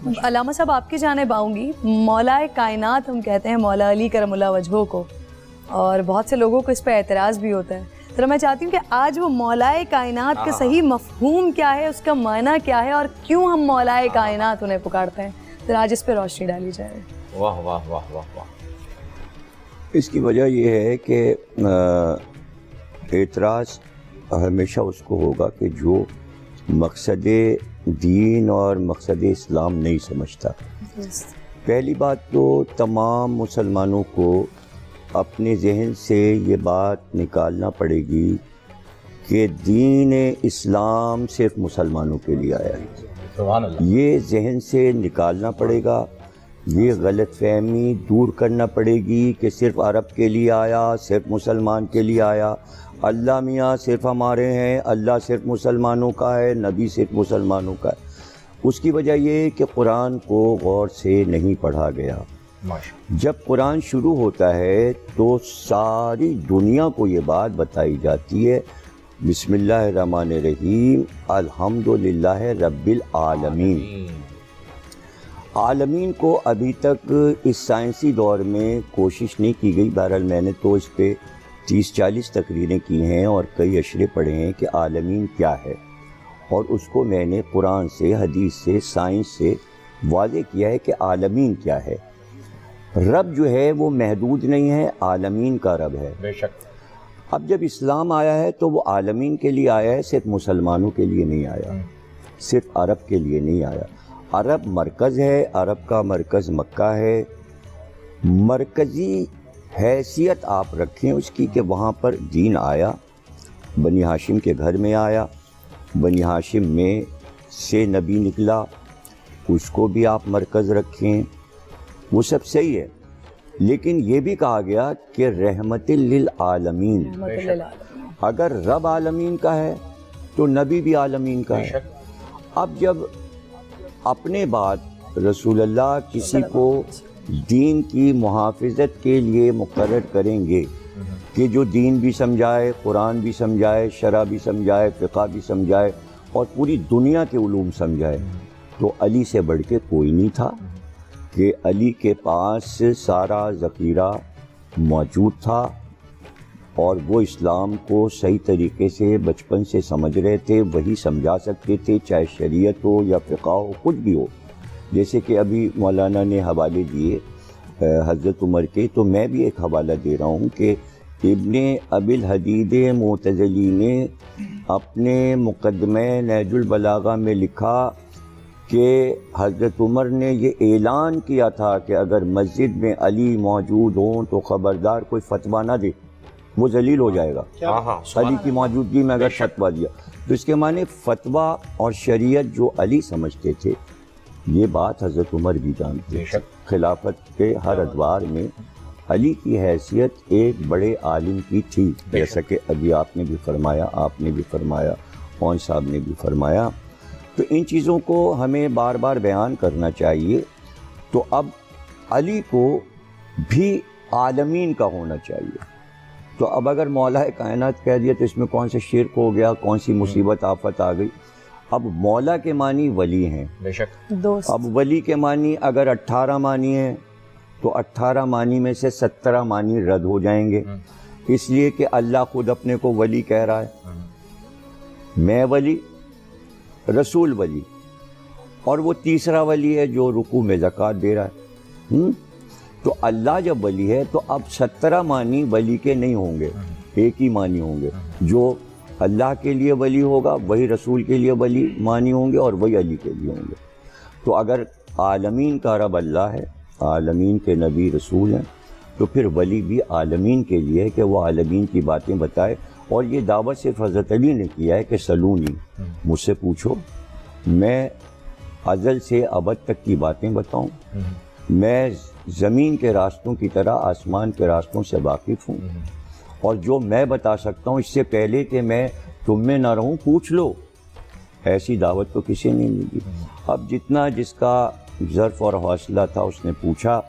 علامہ صاحب آپ کی جانب آؤں گی. مولا کائنات ہم کہتے ہیں مولا علی کرم اللہ وجہہ کو, اور بہت سے لوگوں کو اس پہ اعتراض بھی ہوتا ہے. تو میں چاہتی ہوں کہ آج وہ مولا کائنات کا صحیح مفہوم کیا ہے, اس کا معنی کیا ہے, اور کیوں ہم مولا کائنات انہیں پکارتے ہیں, پھر آج اس پہ روشنی ڈالی جائے. واہ واہ واہ واہ واہ. اس کی وجہ یہ ہے کہ اعتراض ہمیشہ اس کو ہوگا کہ جو مقصد دین اور مقصد اسلام نہیں سمجھتا. پہلی بات تو تمام مسلمانوں کو اپنے ذہن سے یہ بات نکالنا پڑے گی کہ دین اسلام صرف مسلمانوں کے لیے آیا ہے. سبحان اللہ. یہ ذہن سے نکالنا پڑے گا, یہ غلط فہمی دور کرنا پڑے گی کہ صرف عرب کے لیے آیا, صرف مسلمان کے لیے آیا, اللہ میاں صرف ہمارے ہیں, اللہ صرف مسلمانوں کا ہے, نبی صرف مسلمانوں کا ہے. اس کی وجہ یہ کہ قرآن کو غور سے نہیں پڑھا گیا. جب قرآن شروع ہوتا ہے تو ساری دنیا کو یہ بات بتائی جاتی ہے, بسم اللہ الرحمن الرحیم, الحمدللہ رب العالمین. عالمین کو ابھی تک اس سائنسی دور میں کوشش نہیں کی گئی. بہرحال میں نے تو اس پہ 30-40 تقریریں کی ہیں اور کئی اشرے پڑھے ہیں کہ عالمین کیا ہے, اور اس کو میں نے قرآن سے, حدیث سے, سائنس سے واضح کیا ہے کہ عالمین کیا ہے. رب جو ہے وہ محدود نہیں ہے, عالمین کا رب ہے. بے شک. اب جب اسلام آیا ہے تو وہ عالمین کے لیے آیا ہے, صرف مسلمانوں کے لیے نہیں آیا, صرف عرب کے لیے نہیں آیا. عرب مرکز ہے, عرب کا مرکز مکہ ہے. مرکزی حیثیت آپ رکھیں اس کی کہ وہاں پر دین آیا, بنی ہاشم کے گھر میں آیا, بنی ہاشم میں سے نبی نکلا, اس کو بھی آپ مرکز رکھیں, وہ سب صحیح ہے. لیکن یہ بھی کہا گیا کہ رحمت للعالمین. اگر رب عالمین کا ہے تو نبی بھی عالمین کا ہے. اب جب اپنے بعد رسول اللہ کسی کو دین کی محافظت کے لیے مقرر کریں گے کہ جو دین بھی سمجھائے, قرآن بھی سمجھائے, شرع بھی سمجھائے, فقہ بھی سمجھائے, اور پوری دنیا کے علوم سمجھائے, تو علی سے بڑھ کے کوئی نہیں تھا. کہ علی کے پاس سارا ذخیرہ موجود تھا, اور وہ اسلام کو صحیح طریقے سے بچپن سے سمجھ رہے تھے, وہی سمجھا سکتے تھے, چاہے شریعت ہو یا فقہ ہو, کچھ بھی ہو. جیسے کہ ابھی مولانا نے حوالے دیے حضرت عمر کے, تو میں بھی ایک حوالہ دے رہا ہوں کہ ابن ابی الحدید معتزلی نے اپنے مقدمہ نہج البلاغہ میں لکھا کہ حضرت عمر نے یہ اعلان کیا تھا کہ اگر مسجد میں علی موجود ہوں تو خبردار کوئی فتویٰ نہ دے, وہ ذلیل ہو جائے گا. علی کی موجودگی میں اگر فتویٰ دیا تو اس کے معنی فتویٰ اور شریعت جو علی سمجھتے تھے, یہ بات حضرت عمر بھی جانتے ہیں. خلافت کے ہر ادوار میں علی کی حیثیت ایک بڑے عالم کی تھی, جیسا کہ ابھی آپ نے بھی فرمایا, آپ نے بھی فرمایا, کون صاحب نے بھی فرمایا. تو ان چیزوں کو ہمیں بار بار بیان کرنا چاہیے. تو اب علی کو بھی عالمین کا ہونا چاہیے. تو اب اگر مولا کائنات کہہ دیا تو اس میں کون سے شرک ہو گیا, کون سی مصیبت آفت آ گئی. اب مولا کے معنی ولی ہیں, بے شک. اب ولی کے معنی اگر 18 معنی ہیں تو 18 معنی میں سے 17 معنی رد ہو جائیں گے, اس لیے کہ اللہ خود اپنے کو ولی کہہ رہا ہے. میں ولی, رسول ولی, اور وہ تیسرا ولی ہے جو رکوع میں زکوٰۃ دے رہا ہے. تو اللہ جب ولی ہے تو اب 17 معنی ولی کے نہیں ہوں گے, ایک ہی معنی ہوں گے. جو اللہ کے لیے ولی ہوگا وہی رسول کے لیے ولی معنی ہوں گے, اور وہی علی کے لیے ہوں گے. تو اگر عالمین کا رب اللہ ہے, عالمین کے نبی رسول ہیں, تو پھر ولی بھی عالمین کے لیے ہے کہ وہ عالمین کی باتیں بتائے. اور یہ دعوت صرف حضرت علی نے کیا ہے کہ سلونی, مجھ سے پوچھو, میں ازل سے ابد تک کی باتیں بتاؤں. میں زمین کے راستوں کی طرح آسمان کے راستوں سے واقف ہوں, اور جو میں بتا سکتا ہوں اس سے پہلے کہ میں تم میں نہ رہوں پوچھ لو. ایسی دعوت تو کسی نے نہیں دی. اب جتنا جس کا ظرف اور حوصلہ تھا اس نے پوچھا,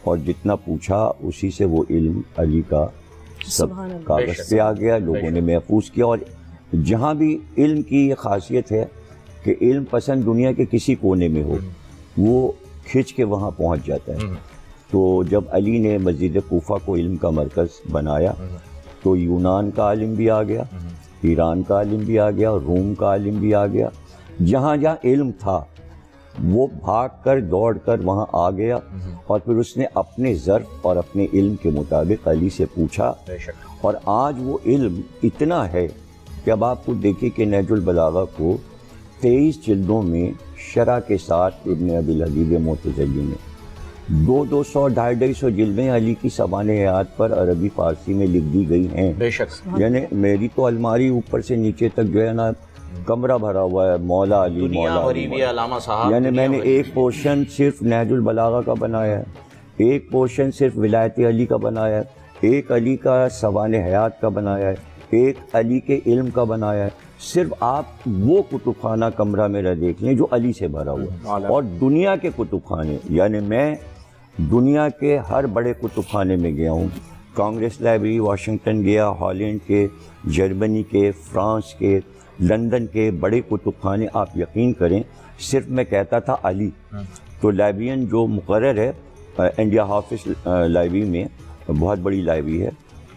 اور جتنا پوچھا اسی سے وہ علم علی کا سب کاغذ پہ آ گیا, لوگوں نے محفوظ کیا. اور جہاں بھی علم کی یہ خاصیت ہے کہ علم پسند دنیا کے کسی کونے میں ہو, وہ کھنچ کے وہاں پہنچ جاتا ہے. تو جب علی نے مسجد کوفہ کو علم کا مرکز بنایا تو یونان کا عالم بھی آ گیا, ایران کا عالم بھی آ گیا, روم کا عالم بھی آ گیا. جہاں جہاں علم تھا وہ بھاگ کر دوڑ کر وہاں آ گیا, اور پھر اس نے اپنے ظرف اور اپنے علم کے مطابق علی سے پوچھا. اور آج وہ علم اتنا ہے کہ اب آپ کو دیکھیں کہ نہج البلاغہ کو 23 جلدوں میں شرح کے ساتھ ابن ابی الحدید معتزلی میں 200 250 جلدیں علی کی سوانح حیات پر عربی فارسی میں لکھ دی گئی ہیں. بے شک. یعنی میری تو الماری اوپر سے نیچے تک جو ہے نا کمرہ بھرا ہوا ہے مولا علی مولا علی. علامہ صاحب یعنی میں نے ایک پورشن صرف نہج البلاغہ کا بنایا ہے, ایک پورشن صرف ولایت علی کا بنایا ہے, ایک علی کا سوانح حیات کا بنایا ہے, ایک علی کے علم کا بنایا ہے. صرف آپ وہ کتب خانہ کمرہ میرا دیکھ لیں جو علی سے بھرا ہوا ہے. اور دنیا کے کتب خانے, یعنی میں دنیا کے ہر بڑے کتب خانے میں گیا ہوں. کانگریس لائبریری واشنگٹن گیا, ہالینڈ کے, جرمنی کے, فرانس کے, لندن کے بڑے کتب خانے. آپ یقین کریں صرف میں کہتا تھا علی, تو لائبرین جو مقرر ہے انڈیا حافظ لائبریری میں, بہت بڑی لائبریری ہے,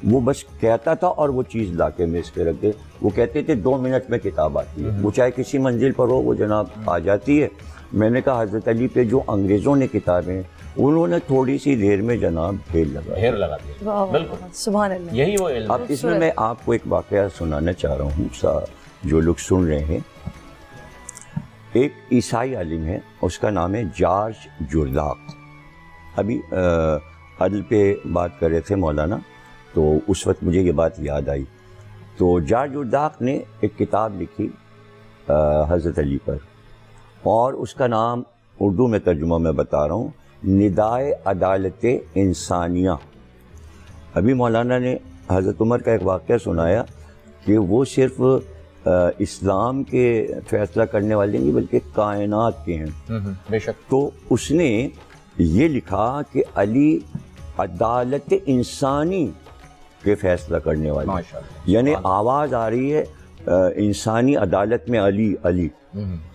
وہ بس کہتا تھا اور وہ چیز لا کے میز پہ رکھ دے. وہ کہتے تھے 2 منٹ میں کتاب آتی ہے, وہ چاہے کسی منزل پر ہو وہ جناب آ جاتی ہے. میں نے کہا حضرت علی پہ جو انگریزوں نے کتابیں انہوں نے تھوڑی سی دیر میں جناب ڈھیر لگا دیا. بالکل سبحان اللہ. یہی وہ علم. اب اس میں آپ کو ایک واقعہ سنانا چاہ رہا ہوں جو لوگ سن رہے ہیں. ایک عیسائی عالم ہے, اس کا نام ہے جارج جرداق. ابھی عدل پہ بات کر رہے تھے مولانا, تو اس وقت مجھے یہ بات یاد آئی. تو جارج جرداق نے ایک کتاب لکھی حضرت علی پر, اور اس کا نام اردو میں ترجمہ میں بتا رہا ہوں, ندائے عدالت انسانیہ. ابھی مولانا نے حضرت عمر کا ایک واقعہ سنایا کہ وہ صرف اسلام کے فیصلہ کرنے والے نہیں بلکہ کائنات کے ہیں. بے شک. تو اس نے یہ لکھا کہ علی عدالت انسانی کے فیصلہ کرنے والے, یعنی آواز آ رہی ہے انسانی عدالت میں علی علی.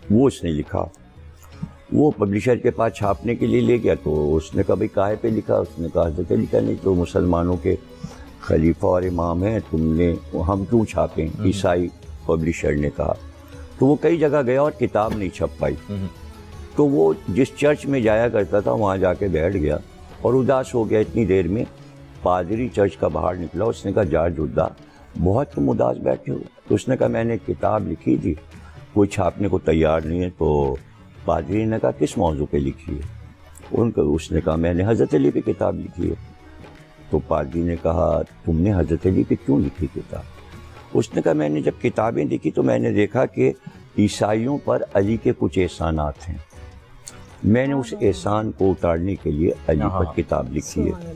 وہ اس نے لکھا. وہ پبلشر کے پاس چھاپنے کے لیے لے گیا, تو اس نے کہا بھائی کاہے پہ لکھا؟ اس نے کہا حضرت علی کا, نہیں تو مسلمانوں کے خلیفہ اور امام ہیں, تم نے ہم کیوں چھاپیں؟ عیسائی پبلشر نے کہا. تو وہ کئی جگہ گیا اور کتاب نہیں چھپ پائی. تو وہ جس چرچ میں جایا کرتا تھا وہاں جا کے بیٹھ گیا اور اداس ہو گیا. اتنی دیر میں پادری چرچ کا باہر نکلا. اس نے کہا جارج جرداق بہت تم اداس بیٹھے ہو. تو اس نے کہا میں نے کتاب لکھی تھی, کوئی چھاپنے کو تیار نہیں ہے. تو پادری نے کہا کس موضوع پہ لکھی ہے؟ اس نے کہا میں نے حضرت علی پہ کتاب لکھی ہے. تو پادری نے کہا تم نے حضرت علی پہ کیوں لکھی کتاب؟ اس نے کہا میں نے جب کتابیں دیکھی تو میں نے دیکھا کہ عیسائیوں پر علی کے کچھ احسانات ہیں, میں نے اس احسان کو اتارنے کے لیے علی پر کتاب لکھی ہے.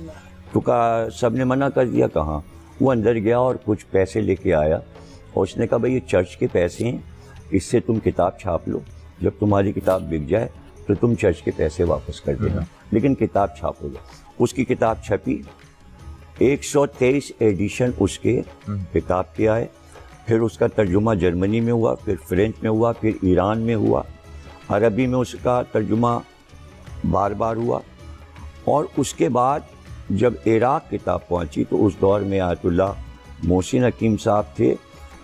تو کہا سب نے منع کر دیا. کہاں؟ وہ اندر گیا اور کچھ پیسے لے کے آیا, اور اس نے کہا بھائی یہ چرچ کے پیسے ہیں, اس سے تم کتاب چھاپ لو, جب تمہاری کتاب بک جائے تو تم چرچ کے پیسے واپس کر دینا, لیکن کتاب چھاپو گا. اس کی کتاب چھپی, 123 ایڈیشن اس کے کتاب کے آئے. پھر اس کا ترجمہ جرمنی میں ہوا, پھر فرینچ میں ہوا, پھر ایران میں ہوا, عربی میں اس کا ترجمہ بار بار ہوا. اور اس کے بعد جب عراق کتاب پہنچی تو اس دور میں آیت اللہ محسن حکیم صاحب تھے,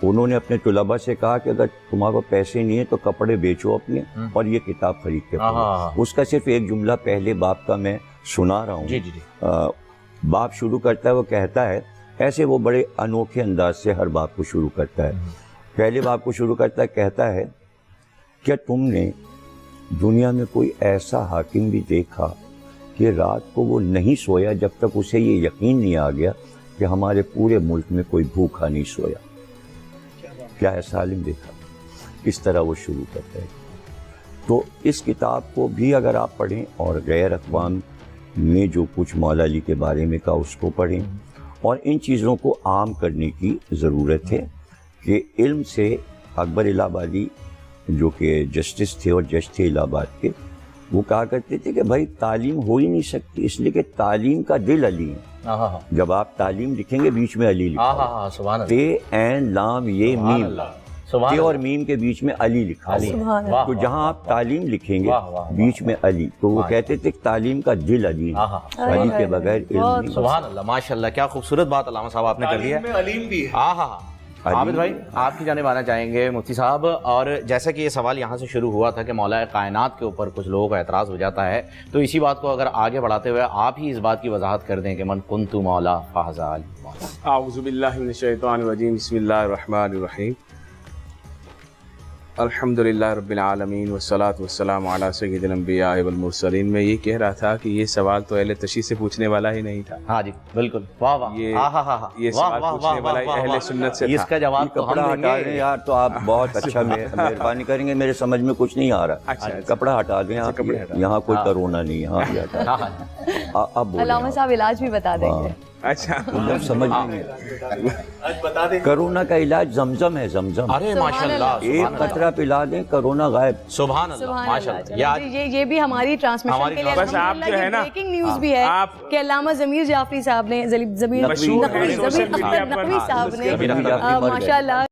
انہوں نے اپنے طلباء سے کہا کہ اگر تمہارے کو پیسے نہیں ہیں تو کپڑے بیچو اپنے اور یہ کتاب خرید کے پڑھو. اس کا صرف ایک جملہ پہلے باب کا میں سنا رہا ہوں. باب شروع کرتا ہے, وہ کہتا ہے ایسے وہ بڑے انوکھے انداز سے ہر باب کو شروع کرتا ہے. پہلے باب کو شروع کرتا ہے, کہتا ہے کیا تم نے دنیا میں کوئی ایسا حاکم بھی دیکھا کہ رات کو وہ نہیں سویا جب تک اسے یہ یقین نہیں آ گیا کہ ہمارے پورے ملک میں کوئی بھوکا نہیں سویا؟ کیا ایسا عالم دیکھا؟ اس طرح وہ شروع کرتا ہے. تو اس کتاب کو بھی اگر آپ پڑھیں اور غیر اقوام نے جو کچھ مولا علی کے بارے میں کہا اس کو پڑھیں, اور ان چیزوں کو عام کرنے کی ضرورت ہے کہ علم سے اکبر الہ آبادی جو کہ جسٹس تھے اور جج تھے الہ آباد کے, وہ کہا کرتے تھے کہ بھائی تعلیم ہو ہی نہیں سکتی, اس لیے کہ تعلیم کا دل علی ہے. جب آپ تعلیم لکھیں گے بیچ میں علی لکھا, تے این لام یہ میم, سبحان تے اور اللہ۔ میم کے بیچ میں علی لکھا علی، ہوا ہے۔ سبحان اللہ۔ واہ، تو واہ، جہاں آپ تعلیم لکھیں گے واہ، واہ، بیچ میں علی، تو وہ واہ۔ کہتے تھے کہ تعلیم کا دل علی ہے، ہاں، علی کے بغیر علم بہت نہیں۔ سبحان اللہ، ماشاء اللہ، کیا خوبصورت بات علامہ صاحب آپ نے کر دیا ہے۔ علیم بھی ہے۔ ہاں ہاں ہاں۔ عابد بھائی آپ کی جانب آنا چاہیں گے مفتی صاحب، اور جیسا کہ یہ سوال یہاں سے شروع ہوا تھا کہ مولا کائنات کے اوپر کچھ لوگوں کا اعتراض ہو جاتا ہے، تو اسی بات کو اگر آگے بڑھاتے ہوئے آپ ہی اس بات کی وضاحت کر دیں کہ من کنت مولا فہذا علی مولا۔ اعوذ باللہ من الشیطان الرجیم، بسم اللہ الرحمن الرحیم، الحمدللہ رب العالمین والصلاة والسلام علی سید الانبیاء والمرسلین۔ میں یہ کہہ رہا تھا کہ یہ سوال تو اہل تشیع سے پوچھنے والا ہی نہیں تھا، ہاں جی بالکل، واہ واہ، یہ ہاں ہاں ہاں، یہ سوال پوچھنے والا ہی اہل سنت سے اس تھا۔ کا جواب تو کپڑا ہم ہٹا دیں دیں گے یار، تو آپ بہت اچھا مہربانی کریں گے، میرے سمجھ میں کچھ نہیں آ رہا۔ اچھا، کپڑا ہٹا دیں آپ، کپڑے ہٹا دیں۔ یہاں کوئی کرونا نہیں ہے، ہاں یہ ہٹا دیں۔ ہاں ہاں، اب بولیں علامہ آپ۔ صاحب علاج بھی بتا دیں گے۔ اچھا، جب سمجھ نہیں ہے، کرونا کا علاج زمزم ہے، زمزم ارے ماشاء اللہ، ایک قطرہ پلا دیں کرونا غائب۔ سبحان اللہ، سبحان ماشاء اللہ۔ اللہ۔ چلو جی، یہ بھی ہماری ٹرانسمیشن کے لیے بس آپ جو ہے نا، بریکنگ نیوز بھی ہے آپ- کہ علامہ ضمیر جعفری صاحب نے مشہور ہے سوشل میڈیا پر، نقوی صاحب نے ضمیر جعفری مر گئے۔ ماشاء اللہ